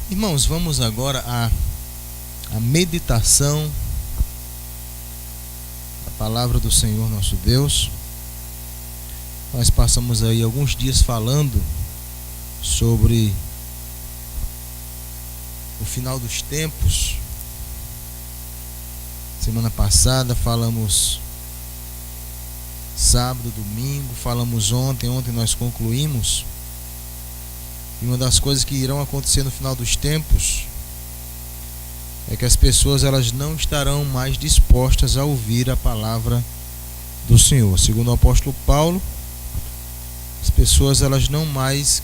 Irmãos, vamos agora à meditação da palavra do Senhor nosso Deus. Nós passamos aí alguns dias falando sobre o final dos tempos. Semana passada falamos sábado, domingo, falamos ontem nós concluímos. E uma das coisas que irão acontecer no final dos tempos é que as pessoas elas não estarão mais dispostas a ouvir a palavra do Senhor. Segundo o apóstolo Paulo, as pessoas elas não mais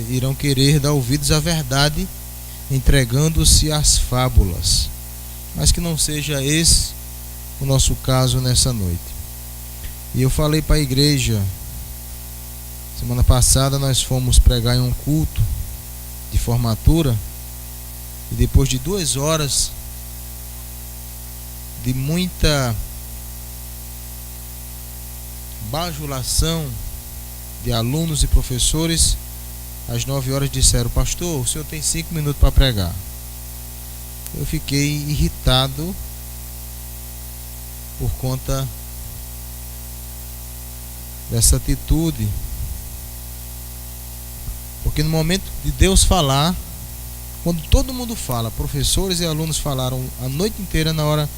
irão querer dar ouvidos à verdade, entregando-se às fábulas. Mas que não seja esse o nosso caso nessa noite. E eu falei para a igreja, semana passada nós fomos pregar em um culto de formatura, e depois de 2 horas de muita bajulação de alunos e professores, às 9 horas disseram: pastor, o senhor tem 5 minutos para pregar. Eu fiquei irritado por conta dessa atitude. Porque no momento de Deus falar, quando todo mundo fala, professores e alunos falaram a noite inteira, na hora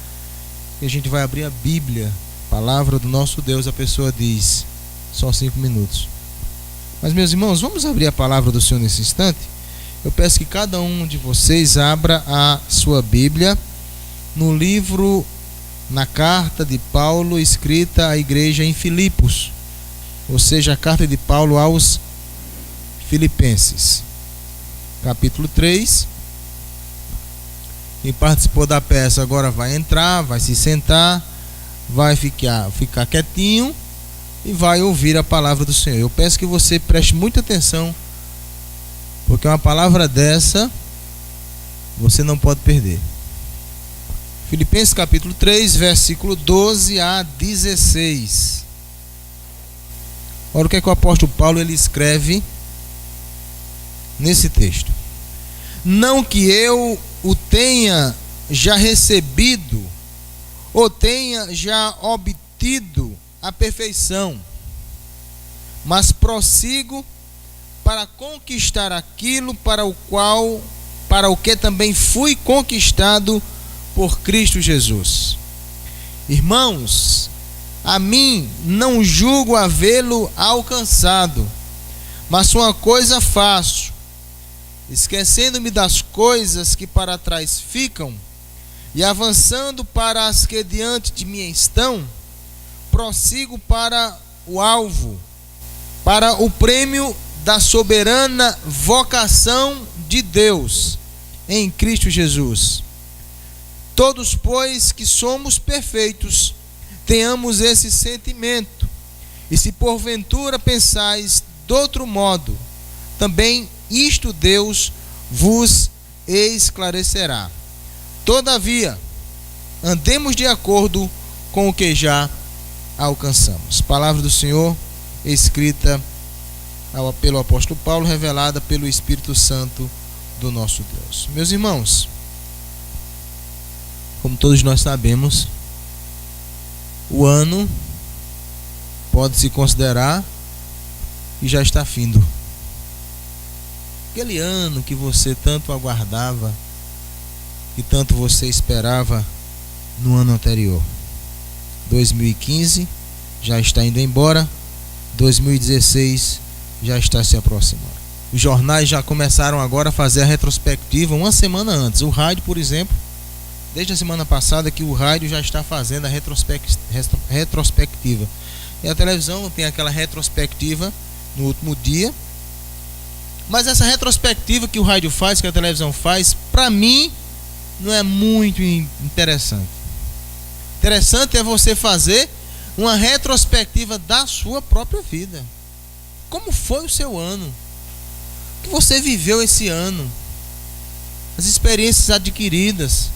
que a gente vai abrir a Bíblia, palavra do nosso Deus, a pessoa diz: só 5 minutos. Mas, meus irmãos, vamos abrir a palavra do Senhor nesse instante? Eu peço que cada um de vocês abra a sua Bíblia no livro, na carta de Paulo escrita à igreja em Filipos, ou seja, a carta de Paulo aos Filipenses, capítulo 3. Quem participou da peça agora vai entrar, vai se sentar, vai ficar quietinho e vai ouvir a palavra do Senhor. Eu peço que você preste muita atenção, porque uma palavra dessa você não pode perder. Filipenses capítulo 3, versículo 12 a 16. Olha o que é que o apóstolo Paulo ele escreve nesse texto: não que eu o tenha já recebido ou tenha já obtido a perfeição, mas prossigo para conquistar aquilo para o que também fui conquistado por Cristo Jesus. Irmãos, a mim não julgo havê-lo alcançado, mas uma coisa faço, esquecendo-me das coisas que para trás ficam e avançando para as que diante de mim estão, prossigo para o alvo, para o prêmio da soberana vocação de Deus em Cristo Jesus. Todos, pois, que somos perfeitos, tenhamos esse sentimento, e se porventura pensais de outro modo, também isto Deus vos esclarecerá. Todavia, andemos de acordo com o que já alcançamos. Palavra do Senhor, escrita pelo apóstolo Paulo, revelada pelo Espírito Santo do nosso Deus. Meus irmãos, como todos nós sabemos, o ano pode-se considerar que já está findo. Aquele ano que você tanto aguardava, que tanto você esperava no ano anterior. 2015 já está indo embora, 2016 já está se aproximando. Os jornais já começaram agora a fazer a retrospectiva uma semana antes. O rádio, por exemplo, desde a semana passada que o rádio já está fazendo a retrospectiva. E a televisão tem aquela retrospectiva no último dia. Mas essa retrospectiva que o rádio faz, que a televisão faz, para mim não é muito interessante. Interessante é você fazer uma retrospectiva da sua própria vida. Como foi o seu ano? O que você viveu esse ano? As experiências adquiridas,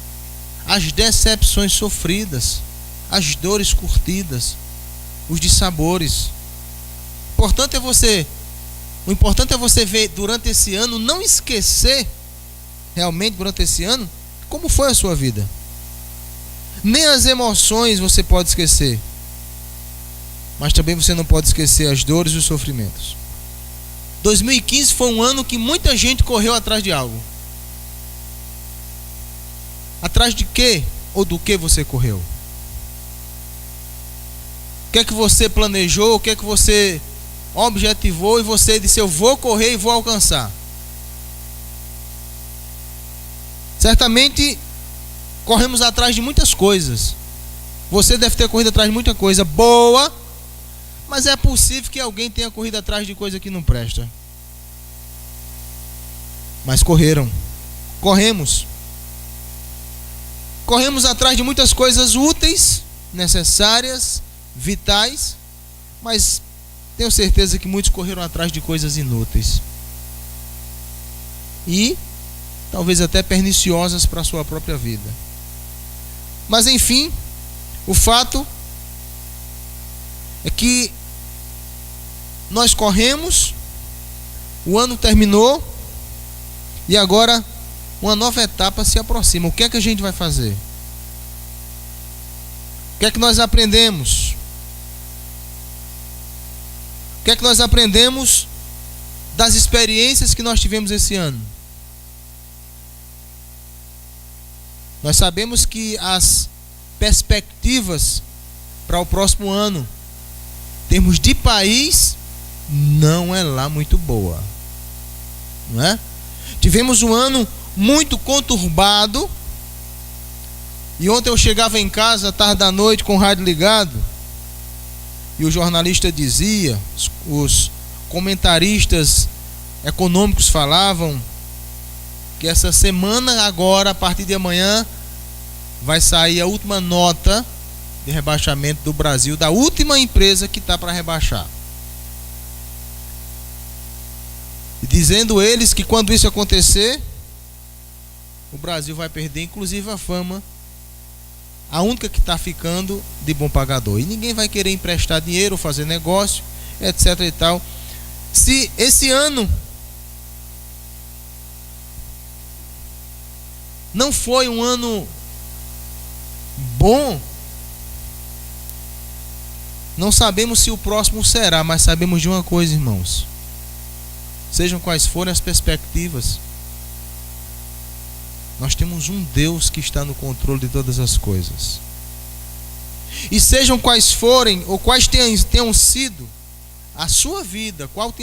as decepções sofridas, as dores curtidas, os dissabores. O importante é você ver durante esse ano, não esquecer realmente durante esse ano, como foi a sua vida? Nem as emoções você pode esquecer, mas também você não pode esquecer as dores e os sofrimentos. 2015 foi um ano que muita gente correu atrás de algo. Atrás de quê ou do que você correu? O que é que você planejou? O que é que você objetivou e você disse: eu vou correr e vou alcançar? Certamente corremos atrás de muitas coisas. Você deve ter corrido atrás de muita coisa boa, mas é possível que alguém tenha corrido atrás de coisa que não presta. Mas corremos atrás de muitas coisas úteis, necessárias, vitais, mas tenho certeza que muitos correram atrás de coisas inúteis e talvez até perniciosas para a sua própria vida. Mas enfim, o fato é que nós corremos, o ano terminou e agora uma nova etapa se aproxima. O que é que a gente vai fazer? O que é que nós aprendemos? O que é que nós aprendemos das experiências que nós tivemos esse ano? Nós sabemos que as perspectivas para o próximo ano, em termos de país, não é lá muito boa, não é? Tivemos um ano muito conturbado. E ontem eu chegava em casa tarde da noite com o rádio ligado, e o jornalista dizia, os comentaristas econômicos falavam que essa semana agora, a partir de amanhã, vai sair a última nota de rebaixamento do Brasil, da última empresa que está para rebaixar. E dizendo eles que quando isso acontecer, o Brasil vai perder inclusive a fama, a única que está ficando de bom pagador. E ninguém vai querer emprestar dinheiro, fazer negócio, etc e tal. Se esse ano não foi um ano bom, não sabemos se o próximo será, mas sabemos de uma coisa, irmãos: sejam quais forem as perspectivas, nós temos um Deus que está no controle de todas as coisas. E sejam quais forem, ou quais tenham sido a sua vida, como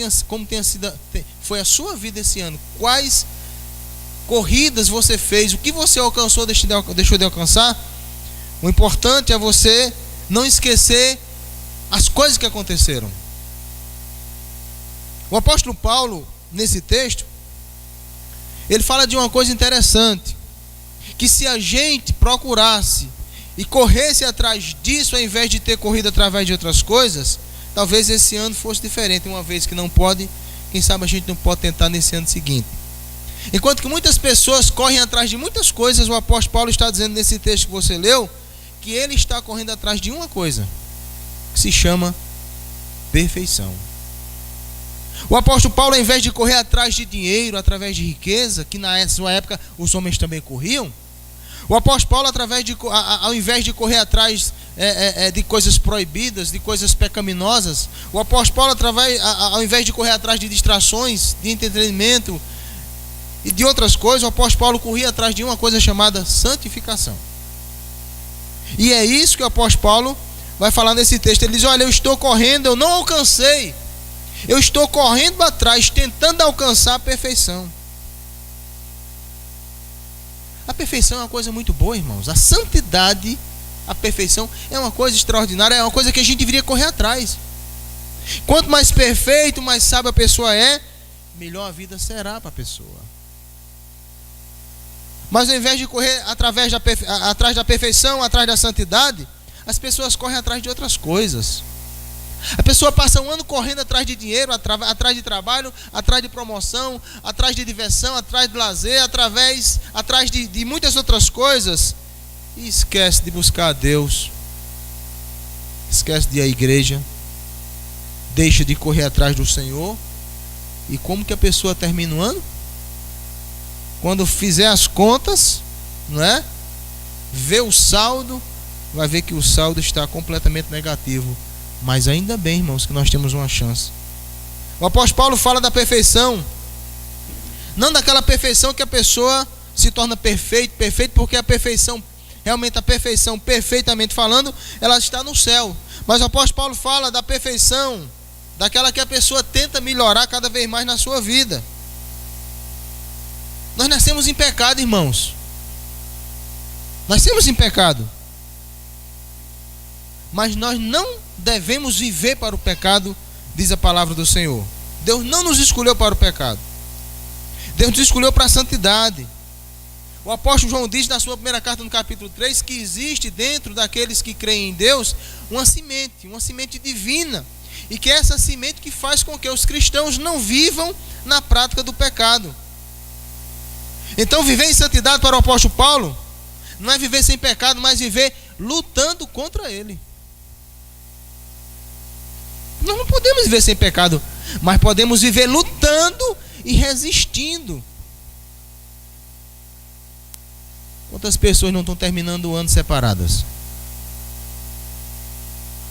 foi a sua vida esse ano, quais corridas você fez, o que você alcançou, deixou de alcançar, o importante é você não esquecer as coisas que aconteceram. O apóstolo Paulo, nesse texto, ele fala de uma coisa interessante, que se a gente procurasse e corresse atrás disso, ao invés de ter corrido através de outras coisas, talvez esse ano fosse diferente. Uma vez que não pode, quem sabe a gente não pode tentar nesse ano seguinte. Enquanto que muitas pessoas correm atrás de muitas coisas, o apóstolo Paulo está dizendo nesse texto que você leu, que ele está correndo atrás de uma coisa, que se chama perfeição. O apóstolo Paulo, ao invés de correr atrás de dinheiro, através de riqueza, que na sua época os homens também corriam, o apóstolo Paulo, ao invés de correr atrás de coisas proibidas, de coisas pecaminosas, o apóstolo Paulo, ao invés de correr atrás de distrações, de entretenimento e de outras coisas, o apóstolo Paulo corria atrás de uma coisa chamada santificação. E é isso que o apóstolo Paulo vai falar nesse texto. Ele diz: olha, eu estou correndo, eu não alcancei, eu estou correndo atrás, tentando alcançar a perfeição. A perfeição é uma coisa muito boa, irmãos. A santidade, a perfeição é uma coisa extraordinária, é uma coisa que a gente deveria correr atrás. Quanto mais perfeito, mais sábia a pessoa é, melhor a vida será para a pessoa. Mas ao invés de correr atrás da perfeição, atrás da santidade, as pessoas correm atrás de outras coisas. A pessoa passa um ano correndo atrás de dinheiro, atrás de trabalho, atrás de promoção, atrás de diversão, atrás de lazer, atrás de muitas outras coisas, e esquece de buscar a Deus, esquece de ir à igreja, deixa de correr atrás do Senhor. E como que a pessoa termina o ano? quando fizer as contas, não é? Ver o saldo, vai ver que o saldo está completamente negativo. Mas ainda bem, irmãos, que nós temos uma chance. O apóstolo Paulo fala da perfeição, não daquela perfeição que a pessoa se torna perfeito, porque a perfeição, realmente a perfeição, perfeitamente falando, ela está no céu. Mas o apóstolo Paulo fala da perfeição, daquela que a pessoa tenta melhorar cada vez mais na sua vida. Nós nascemos em pecado, irmãos. Nascemos em pecado. Mas nós não devemos viver para o pecado, diz a palavra do Senhor. Deus não nos escolheu para o pecado. Deus nos escolheu para a santidade. O apóstolo João diz na sua primeira carta, no capítulo 3, que existe dentro daqueles que creem em Deus uma semente divina. E que é essa semente que faz com que os cristãos não vivam na prática do pecado. Então, viver em santidade para o apóstolo Paulo não é viver sem pecado, mas viver lutando contra ele. Nós não podemos viver sem pecado, mas podemos viver lutando e resistindo. Quantas pessoas não estão terminando o ano separadas?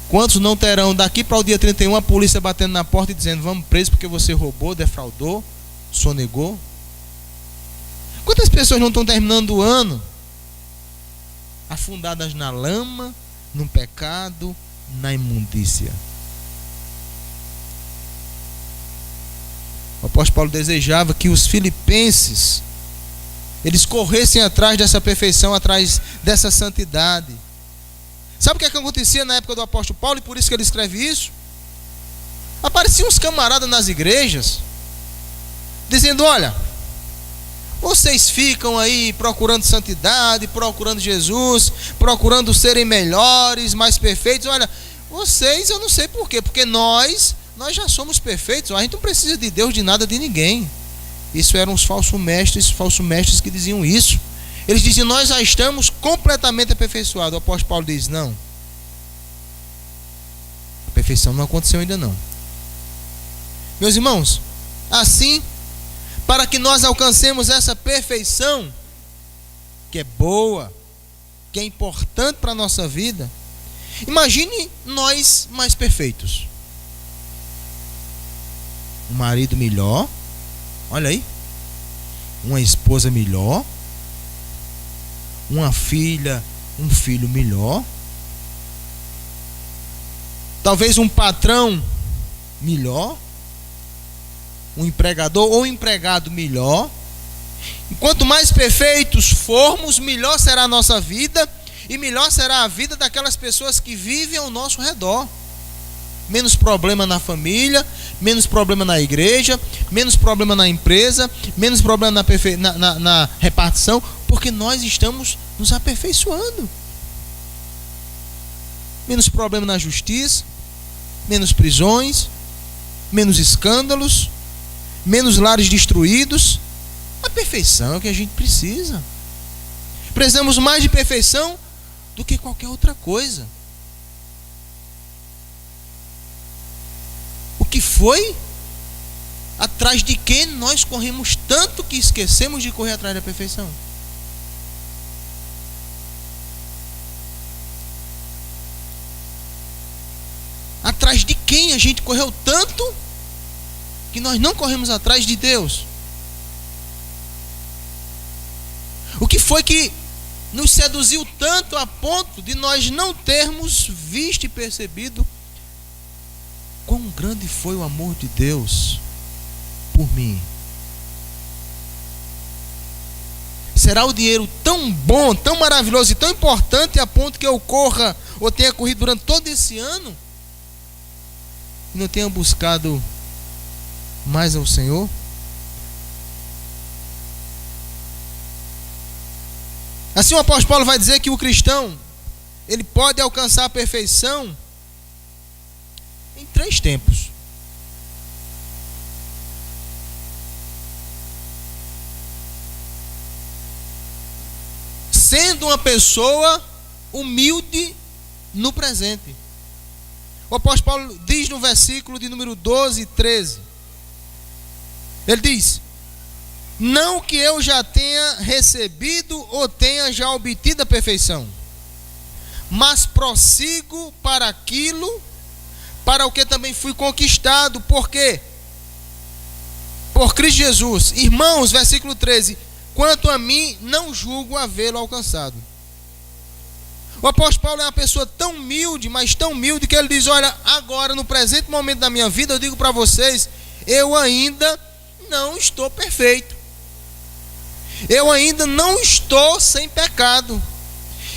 Quantos não terão daqui para o dia 31 a polícia batendo na porta e dizendo: vamos preso porque você roubou, defraudou, sonegou? Quantas pessoas não estão terminando o ano afundadas na lama, no pecado, na imundícia? O apóstolo Paulo desejava que os filipenses eles corressem atrás dessa perfeição, atrás dessa santidade. Sabe o que acontecia na época do apóstolo Paulo, e por isso que ele escreve isso? Apareciam uns camaradas nas igrejas dizendo: olha, vocês ficam aí procurando santidade, procurando Jesus, procurando serem melhores, mais perfeitos. Olha, vocês, eu não sei por quê, porque nós já somos perfeitos, a gente não precisa de Deus, de nada, de ninguém. Isso eram os falsos mestres que diziam isso. Eles diziam: nós já estamos completamente aperfeiçoados. O apóstolo Paulo diz: não, a perfeição não aconteceu ainda não. Meus irmãos, assim, para que nós alcancemos essa perfeição, que é boa, que é importante para a nossa vida, imagine nós mais perfeitos. Um marido melhor, olha aí, uma esposa melhor, uma filha, um filho melhor, talvez um patrão melhor, um empregador ou empregado melhor. E quanto mais perfeitos formos, melhor será a nossa vida, e melhor será a vida daquelas pessoas que vivem ao nosso redor. Menos problema na família, menos problema na igreja, menos problema na empresa, menos problema na repartição, porque nós estamos nos aperfeiçoando. Menos problema na justiça, menos prisões, menos escândalos, menos lares destruídos. A perfeição é o que a gente precisa. Precisamos mais de perfeição do que qualquer outra coisa. O que foi atrás de quem nós corremos tanto que esquecemos de correr atrás da perfeição? Atrás de quem a gente correu tanto que nós não corremos atrás de Deus? O que foi que nos seduziu tanto a ponto de nós não termos visto e percebido quão grande foi o amor de Deus por mim? Será o dinheiro tão bom, tão maravilhoso e tão importante a ponto que eu corra ou tenha corrido durante todo esse ano e não tenha buscado mais ao Senhor? Assim o apóstolo Paulo vai dizer que o cristão ele pode alcançar a perfeição em 3 tempos. Sendo uma pessoa humilde no presente. O apóstolo Paulo diz no versículo de número 12 e 13. Ele diz: Não que eu já tenha recebido ou tenha já obtido a perfeição, mas prossigo para aquilo para o que também fui conquistado. Por quê? Por Cristo Jesus. Irmãos, versículo 13: quanto a mim, não julgo havê-lo alcançado. O apóstolo Paulo é uma pessoa tão humilde, mas tão humilde, que ele diz: olha, agora no presente momento da minha vida, eu digo para vocês, eu ainda não estou perfeito. Eu ainda não estou sem pecado.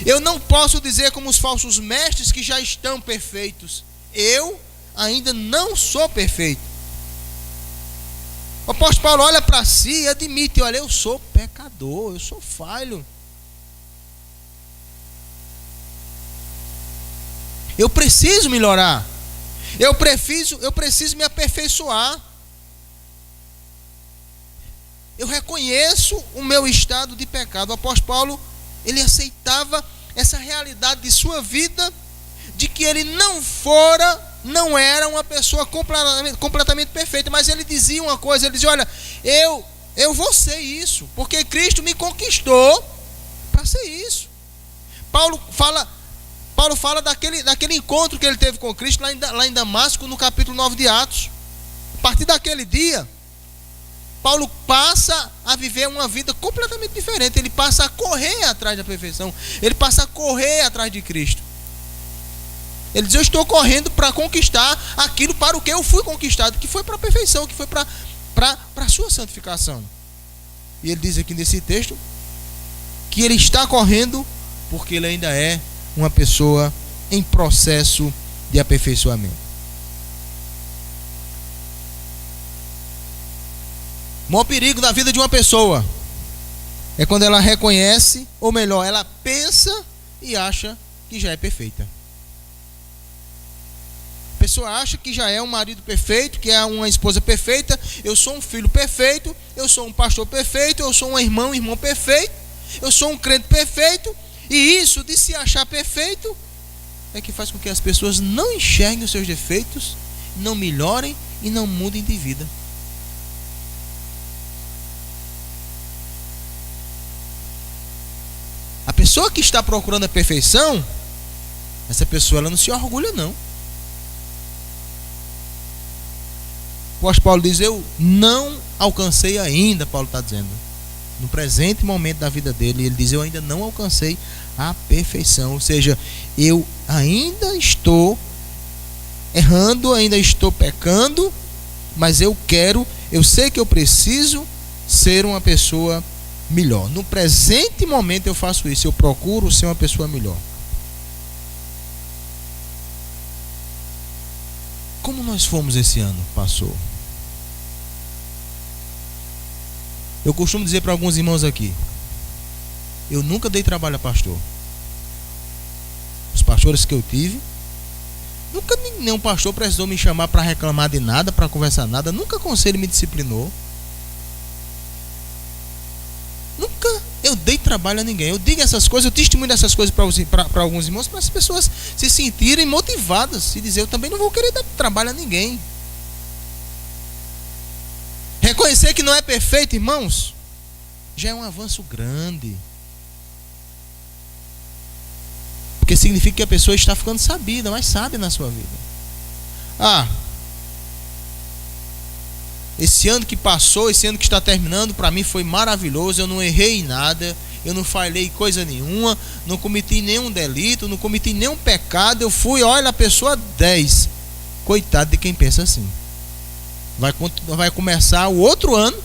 Eu não posso dizer como os falsos mestres que já estão perfeitos. Eu ainda não sou perfeito. O apóstolo Paulo olha para si e admite: olha, eu sou pecador, eu sou falho. Eu preciso melhorar. Eu preciso me aperfeiçoar. Eu reconheço o meu estado de pecado. O apóstolo Paulo, ele aceitava essa realidade de sua vida, de que ele não era uma pessoa completamente perfeita, mas ele dizia uma coisa, ele dizia: olha, eu vou ser isso, porque Cristo me conquistou para ser isso. Paulo fala daquele encontro que ele teve com Cristo lá em Damasco, no capítulo 9 de Atos. A partir daquele dia, Paulo passa a viver uma vida completamente diferente. Ele passa a correr atrás da perfeição. Ele passa a correr atrás de Cristo. Ele diz: eu estou correndo para conquistar aquilo para o que eu fui conquistado, que foi para a perfeição, que foi para a sua santificação. E ele diz aqui nesse texto que ele está correndo porque ele ainda é uma pessoa em processo de aperfeiçoamento. O maior perigo da vida de uma pessoa é quando ela reconhece, ou melhor, ela pensa e acha que já é perfeita. A pessoa acha que já é um marido perfeito, que é uma esposa perfeita. Eu sou um filho perfeito, eu sou um pastor perfeito, eu sou um irmão perfeito, eu sou um crente perfeito. E isso de se achar perfeito é que faz com que as pessoas não enxerguem os seus defeitos, não melhorem e não mudem de vida. A pessoa que está procurando a perfeição, essa pessoa ela não se orgulha, não. O apóstolo Paulo diz: eu não alcancei ainda. Paulo está dizendo, no presente momento da vida dele, ele diz: eu ainda não alcancei a perfeição. Ou seja, eu ainda estou errando, ainda estou pecando, mas eu sei que eu preciso ser uma pessoa melhor. No presente momento eu faço isso, eu procuro ser uma pessoa melhor. Como nós fomos esse ano, passou? Eu costumo dizer para alguns irmãos aqui: eu nunca dei trabalho a pastor. Os pastores que eu tive, nunca nenhum pastor precisou me chamar para reclamar de nada, para conversar nada. Nunca conselho me disciplinou. Nunca eu dei trabalho a ninguém. Eu digo essas coisas, eu testemunho essas coisas para alguns irmãos, para as pessoas se sentirem motivadas e dizer: eu também não vou querer dar trabalho a ninguém. Reconhecer que não é perfeito, irmãos, já é um avanço grande. Porque significa que a pessoa está ficando sabida, mais sábia na sua vida. Esse ano que passou, esse ano que está terminando, para mim foi maravilhoso. Eu não errei em nada, eu não falhei coisa nenhuma, não cometi nenhum delito, não cometi nenhum pecado. Eu fui, olha, a pessoa 10. Coitado de quem pensa assim. Vai começar o outro ano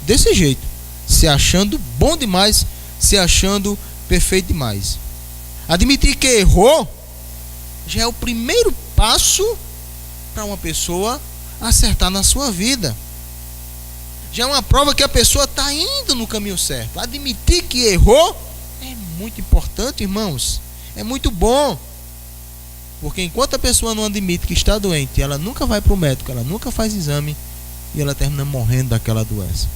desse jeito, se achando bom demais, se achando perfeito demais. Admitir que errou já é o primeiro passo para uma pessoa acertar na sua vida. Já é uma prova que a pessoa está indo no caminho certo. Admitir que errou é muito importante, irmãos. É muito bom. Porque enquanto a pessoa não admite que está doente, ela nunca vai para o médico, ela nunca faz exame e ela termina morrendo daquela doença.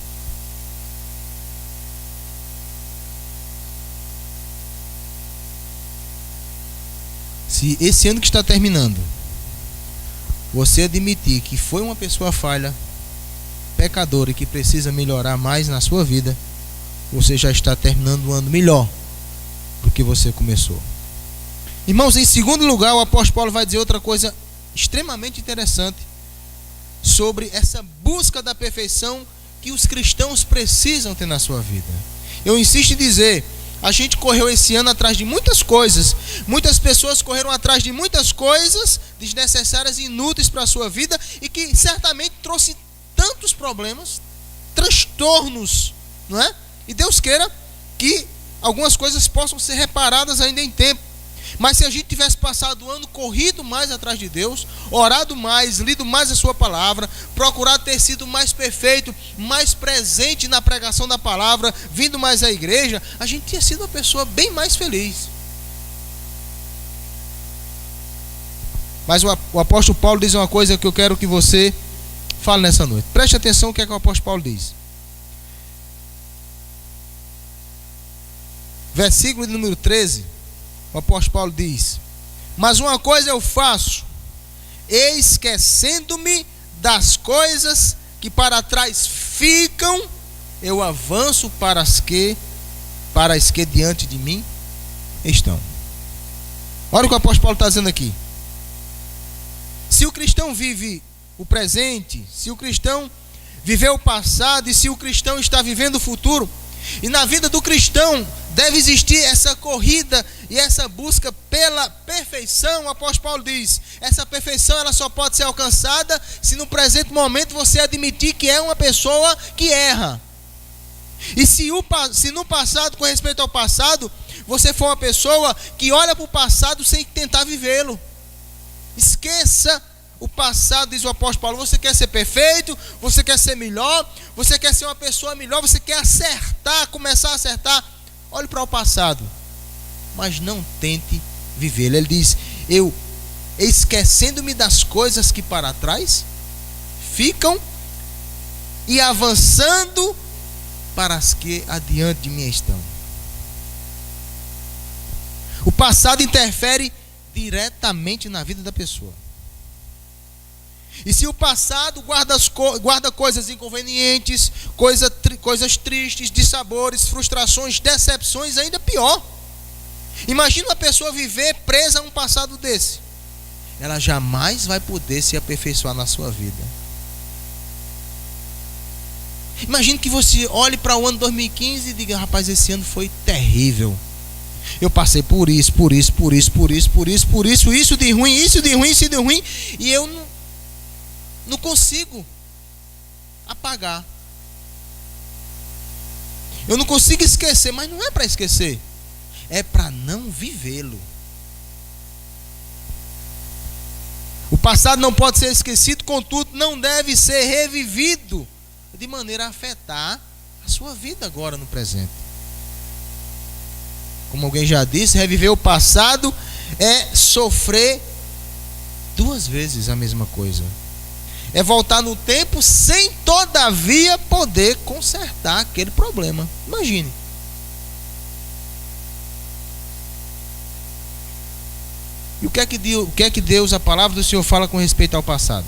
Se esse ano que está terminando, você admitir que foi uma pessoa falha, pecador e que precisa melhorar mais na sua vida, você já está terminando o ano melhor do que você começou. Irmãos, em segundo lugar, o apóstolo Paulo vai dizer outra coisa extremamente interessante sobre essa busca da perfeição que os cristãos precisam ter na sua vida. Eu insisto em dizer, a gente correu esse ano atrás de muitas coisas, muitas pessoas correram atrás de muitas coisas desnecessárias e inúteis para a sua vida e que certamente trouxe tantos problemas, transtornos, não é? E Deus queira que algumas coisas possam ser reparadas ainda em tempo. Mas se a gente tivesse passado o ano corrido mais atrás de Deus, orado mais, lido mais a sua palavra, procurado ter sido mais perfeito, mais presente na pregação da palavra, vindo mais à igreja, a gente tinha sido uma pessoa bem mais feliz. Mas o apóstolo Paulo diz uma coisa que eu quero que você fale nessa noite. Preste atenção o que é que o apóstolo Paulo diz. Versículo de número 13, o apóstolo Paulo diz: mas uma coisa eu faço, esquecendo-me das coisas que para trás ficam, eu avanço para as que diante de mim estão. Olha o que o apóstolo Paulo está dizendo aqui. Se o cristão vive o presente, se o cristão viveu o passado e se o cristão está vivendo o futuro, e na vida do cristão deve existir essa corrida e essa busca pela perfeição, o apóstolo Paulo diz, essa perfeição ela só pode ser alcançada se no presente momento você admitir que é uma pessoa que erra. E se no passado, com respeito ao passado, você for uma pessoa que olha para o passado sem tentar vivê-lo, esqueça o passado, diz o apóstolo Paulo. Você quer ser perfeito, você quer ser melhor, você quer ser uma pessoa melhor, você quer acertar, começar a acertar, olhe para o passado, mas não tente vivê-lo. Ele diz, eu esquecendo-me das coisas que para trás ficam e avançando para as que adiante de mim estão. O passado interfere diretamente na vida da pessoa. E se o passado guarda coisas inconvenientes, coisas tristes, dissabores, frustrações, decepções, ainda pior. Imagina uma pessoa viver presa a um passado desse. Ela jamais vai poder se aperfeiçoar na sua vida. Imagina que você olhe para o ano 2015 e diga, rapaz, esse ano foi terrível. Eu passei por isso, isso de ruim, e eu não consigo apagar. Eu não consigo esquecer, mas não é para esquecer, é para não vivê-lo. O passado não pode ser esquecido, contudo, não deve ser revivido de maneira a afetar a sua vida agora no presente. Como alguém já disse, reviver o passado é sofrer duas vezes a mesma coisa. É voltar no tempo sem todavia poder consertar aquele problema. Imagine. E o que é que Deus, a palavra do Senhor, fala com respeito ao passado?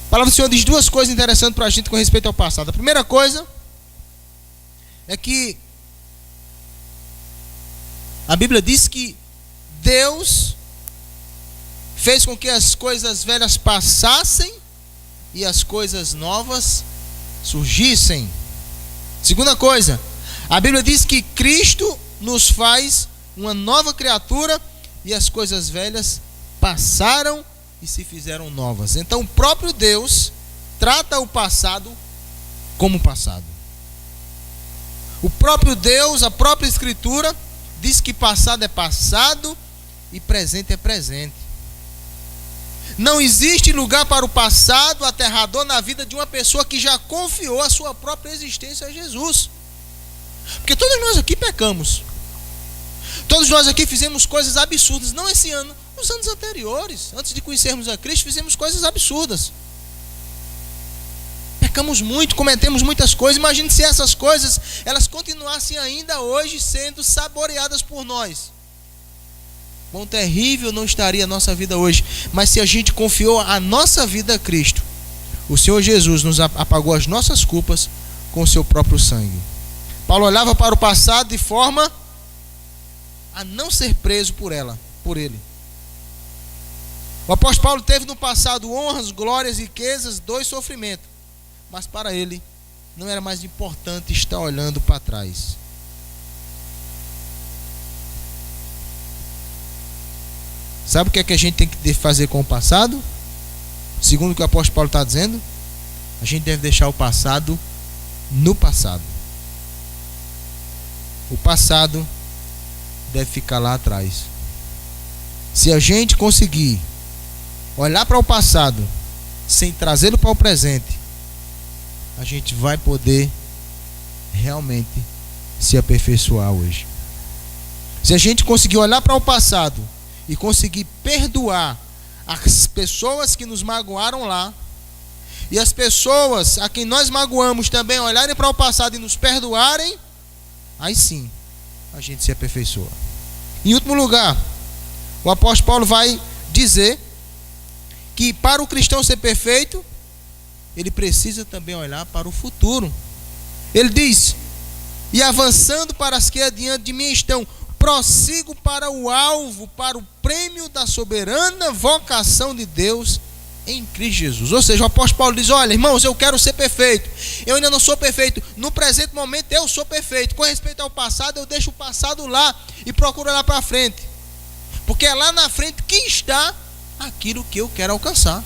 A palavra do Senhor diz duas coisas interessantes para a gente com respeito ao passado. A primeira coisa é que a Bíblia diz que Deus fez com que as coisas velhas passassem e as coisas novas surgissem. Segunda coisa, a Bíblia diz que Cristo nos faz uma nova criatura e as coisas velhas passaram e se fizeram novas. Então o próprio Deus trata o passado como passado. O próprio Deus, a própria Escritura diz que passado é passado e presente é presente. Não existe lugar para o passado aterrador na vida de uma pessoa que já confiou a sua própria existência a Jesus. Porque todos nós aqui pecamos. Todos nós aqui fizemos coisas absurdas. Não esse ano, nos anos anteriores. Antes de conhecermos a Cristo, fizemos coisas absurdas. Pecamos muito, cometemos muitas coisas. Imagine se essas coisas, elas continuassem ainda hoje sendo saboreadas por nós. Quão terrível não estaria a nossa vida hoje. Mas se a gente confiou a nossa vida a Cristo, O Senhor Jesus nos apagou as nossas culpas com o seu próprio sangue. Paulo olhava para o passado de forma a não ser preso por ele. O apóstolo Paulo teve no passado honras, glórias, riquezas, dor e sofrimento. Mas para ele não era mais importante estar olhando para trás. Sabe o que é que a gente tem que fazer com o passado? Segundo o que o apóstolo Paulo está dizendo, a gente deve deixar o passado no passado. O passado deve ficar lá atrás. Se a gente conseguir olhar para o passado sem trazê-lo para o presente, a gente vai poder realmente se aperfeiçoar hoje. Se a gente conseguir olhar para o passado e conseguir perdoar as pessoas que nos magoaram lá, e as pessoas a quem nós magoamos também olharem para o passado e nos perdoarem, aí sim a gente se aperfeiçoa. Em último lugar, o apóstolo Paulo vai dizer que para o cristão ser perfeito, ele precisa também olhar para o futuro. Ele diz: e avançando para as que adiante de mim estão, prossigo para o alvo, para o prêmio da soberana vocação de Deus em Cristo Jesus. Ou seja, o apóstolo Paulo diz: olha, irmãos, eu quero ser perfeito. Eu ainda não sou perfeito. No presente momento eu sou perfeito. Com respeito ao passado, eu deixo o passado lá e procuro lá para frente. Porque é lá na frente que está aquilo que eu quero alcançar.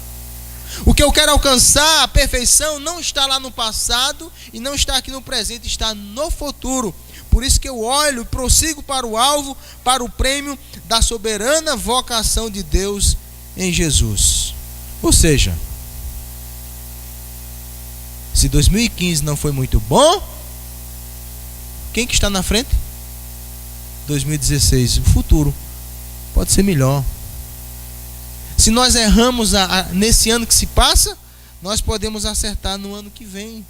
O que eu quero alcançar, a perfeição, não está lá no passado e não está aqui no presente, está no futuro. Por isso que eu olho e prossigo para o alvo, para o prêmio da soberana vocação de Deus em Jesus. Ou seja, se 2015 não foi muito bom, quem que está na frente? 2016, o futuro pode ser melhor. Se nós erramos nesse ano que se passa, nós podemos acertar no ano que vem.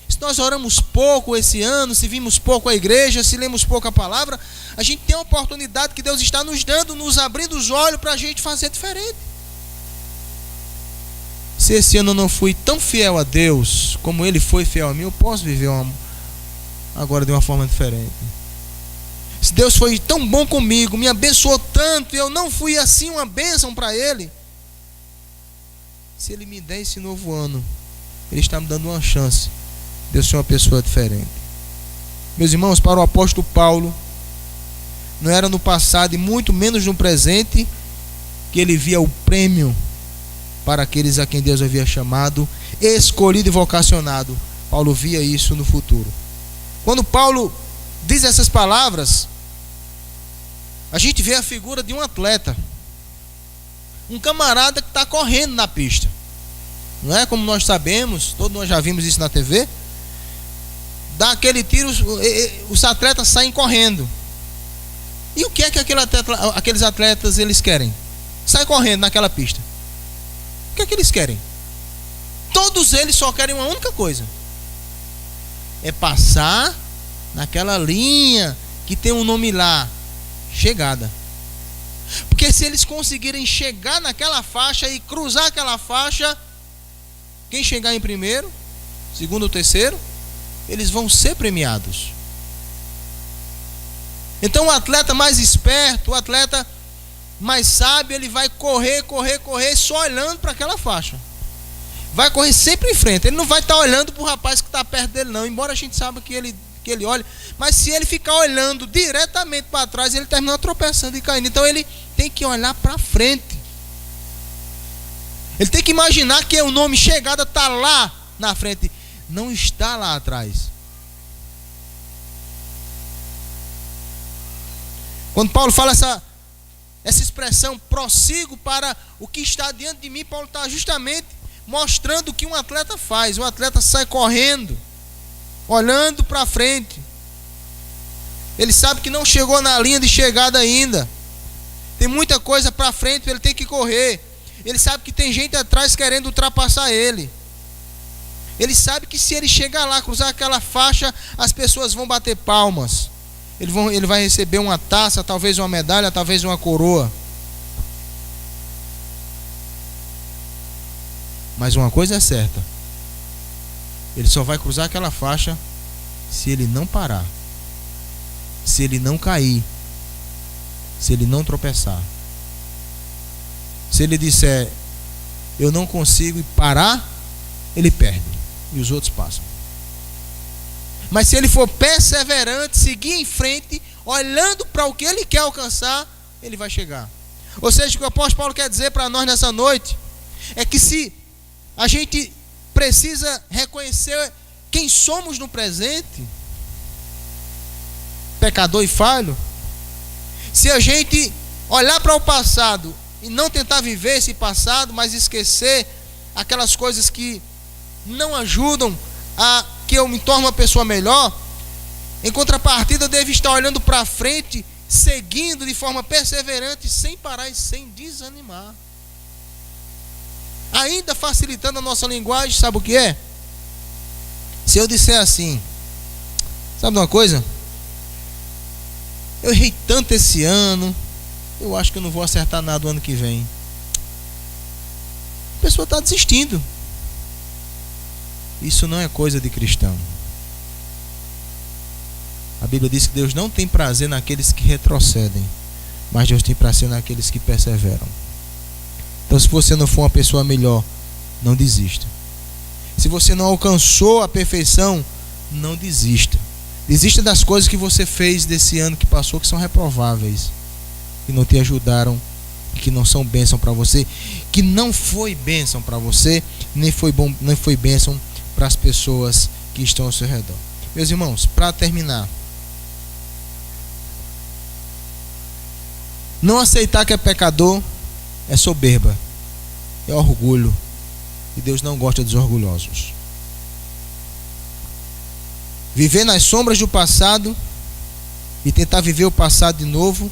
Se nós oramos pouco esse ano, se vimos pouco a igreja, se lemos pouco a palavra, a gente tem a oportunidade que Deus está nos dando, nos abrindo os olhos para a gente fazer diferente. Se esse ano eu não fui tão fiel a Deus como Ele foi fiel a mim, eu posso viver agora de uma forma diferente. Se Deus foi tão bom comigo, me abençoou tanto, e eu não fui assim uma bênção para Ele, se Ele me der esse novo ano, Ele está me dando uma chance de eu ser uma pessoa diferente. Meus irmãos, para o apóstolo Paulo, não era no passado e muito menos no presente que ele via o prêmio para aqueles a quem Deus havia chamado, escolhido e vocacionado. Paulo via isso no futuro. Quando Paulo diz essas palavras, a gente vê a figura de um atleta, um camarada que está correndo na pista. Não é como nós sabemos, todos nós já vimos isso na TV. Dá aquele tiro, os atletas saem correndo. E o que é que aqueles atletas eles querem? Saem correndo naquela pista. O que é que eles querem? Todos eles só querem uma única coisa: é passar naquela linha que tem um nome lá, chegada. Porque se eles conseguirem chegar naquela faixa e cruzar aquela faixa, quem chegar em primeiro, segundo ou terceiro, eles vão ser premiados. Então o atleta mais esperto, o atleta mais sábio, ele vai correr só olhando para aquela faixa. Vai correr sempre em frente. Ele não vai estar olhando para o rapaz que está perto dele não, embora a gente saiba que ele olhe. Mas se ele ficar olhando diretamente para trás, ele termina tropeçando e caindo. Então ele tem que olhar para frente. Ele tem que imaginar que o nome chegada está lá na frente, não está lá atrás. Quando Paulo fala essa expressão, prossigo para o que está diante de mim, Paulo está justamente mostrando o que um atleta faz. O atleta sai correndo, olhando para frente. Ele sabe que não chegou na linha de chegada ainda. Tem muita coisa para frente, ele tem que correr. Ele sabe que tem gente atrás querendo ultrapassar ele. Ele sabe que se ele chegar lá, cruzar aquela faixa, as pessoas vão bater palmas. Ele vai receber uma taça, talvez uma medalha, talvez uma coroa. Mas uma coisa é certa: ele só vai cruzar aquela faixa se ele não parar, se ele não cair, se ele não tropeçar. Se ele disser eu não consigo, e parar, ele perde e os outros passam. Mas se ele for perseverante, seguir em frente, olhando para o que ele quer alcançar, ele vai chegar. Ou seja, o que o apóstolo Paulo quer dizer para nós nessa noite é que se a gente precisa reconhecer quem somos no presente, pecador e falho, se a gente olhar para o passado e não tentar viver esse passado, mas esquecer aquelas coisas que não ajudam a que eu me torne uma pessoa melhor, em contrapartida eu devo estar olhando para frente, seguindo de forma perseverante, sem parar e sem desanimar. Ainda facilitando a nossa linguagem, sabe o que é? Se eu disser assim, sabe de uma coisa? Eu errei tanto esse ano, eu acho que eu não vou acertar nada o ano que vem. A pessoa está desistindo. Isso não é coisa de cristão. A Bíblia diz que Deus não tem prazer naqueles que retrocedem, mas Deus tem prazer naqueles que perseveram. Então, se você não for uma pessoa melhor, não desista. Se você não alcançou a perfeição, não desista. Desista das coisas que você fez desse ano que passou, que são reprováveis, que não te ajudaram, que não são bênção para você, que não foi bênção para você, nem foi bênção para as pessoas que estão ao seu redor. Meus irmãos, para terminar, não aceitar que é pecador é soberba, é orgulho, e Deus não gosta dos orgulhosos. Viver nas sombras do passado e tentar viver o passado de novo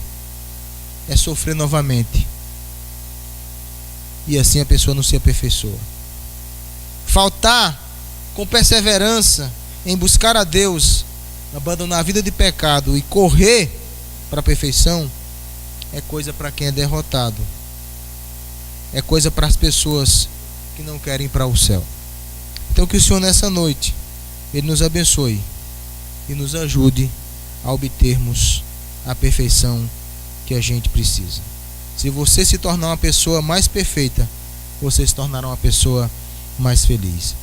é sofrer novamente, e assim a pessoa não se aperfeiçoa. Faltar com perseverança em buscar a Deus, abandonar a vida de pecado e correr para a perfeição é coisa para quem é derrotado, é coisa para as pessoas que não querem ir para o céu. Então que o Senhor nessa noite Ele nos abençoe e nos ajude a obtermos a perfeição que a gente precisa. Se você se tornar uma pessoa mais perfeita, você se tornará uma pessoa mais feliz.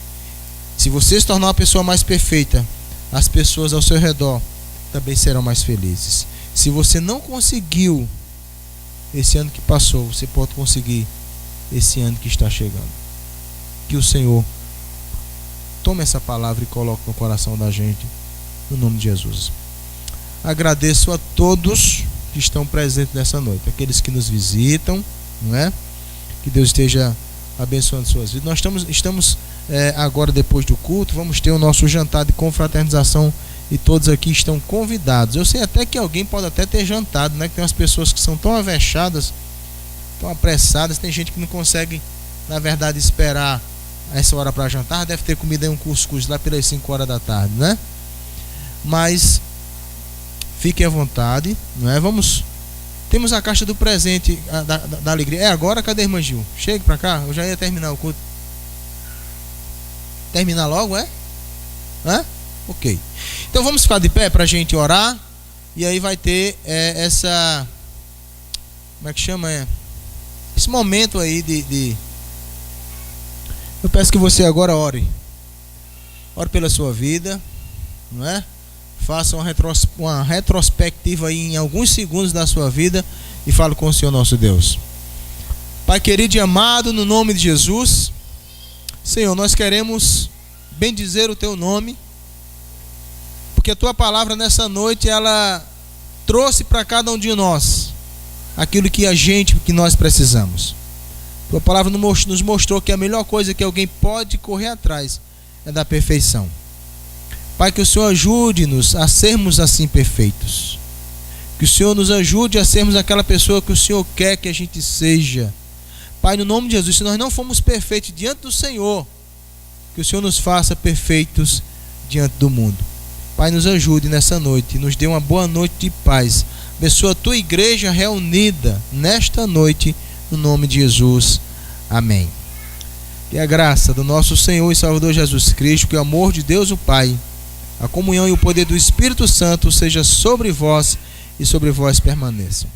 Se você se tornar uma pessoa mais perfeita, as pessoas ao seu redor também serão mais felizes. Se você não conseguiu esse ano que passou, você pode conseguir esse ano que está chegando. Que o Senhor tome essa palavra e coloque no coração da gente, no nome de Jesus. Agradeço a todos que estão presentes nessa noite, aqueles que nos visitam, não é? Que Deus esteja abençoando suas vidas. Nós estamos agora, depois do culto, vamos ter o nosso jantar de confraternização e todos aqui estão convidados. Eu sei até que alguém pode até ter jantado, né? Que tem umas pessoas que são tão avexadas, tão apressadas, tem gente que não consegue, na verdade, esperar essa hora para jantar. Deve ter comido aí um cuscuz lá pelas 5 horas da tarde, né? Mas fiquem à vontade, não é? Temos a caixa do presente da alegria. É agora? Cadê a irmã Gil? Chega para cá, eu já ia terminar o culto. Terminar logo, é? Hã? Ok. Então vamos ficar de pé para a gente orar. E aí vai ter essa... Como é que chama? Esse momento aí de... Eu peço que você agora ore. Ore pela sua vida, não é? Faça uma retrospectiva aí em alguns segundos da sua vida e fale com o Senhor nosso Deus. Pai querido e amado, no nome de Jesus, Senhor, nós queremos bendizer o Teu nome, porque a Tua palavra nessa noite, ela trouxe para cada um de nós aquilo que nós precisamos. Tua palavra nos mostrou que a melhor coisa que alguém pode correr atrás é da perfeição. Pai, que o Senhor ajude-nos a sermos assim perfeitos. Que o Senhor nos ajude a sermos aquela pessoa que o Senhor quer que a gente seja. Pai, no nome de Jesus, se nós não formos perfeitos diante do Senhor, que o Senhor nos faça perfeitos diante do mundo. Pai, nos ajude nessa noite, nos dê uma boa noite de paz. Abençoa a Tua igreja reunida nesta noite, no nome de Jesus. Amém. Que a graça do nosso Senhor e Salvador Jesus Cristo, que o amor de Deus o Pai, a comunhão e o poder do Espírito Santo seja sobre vós e sobre vós permaneçam.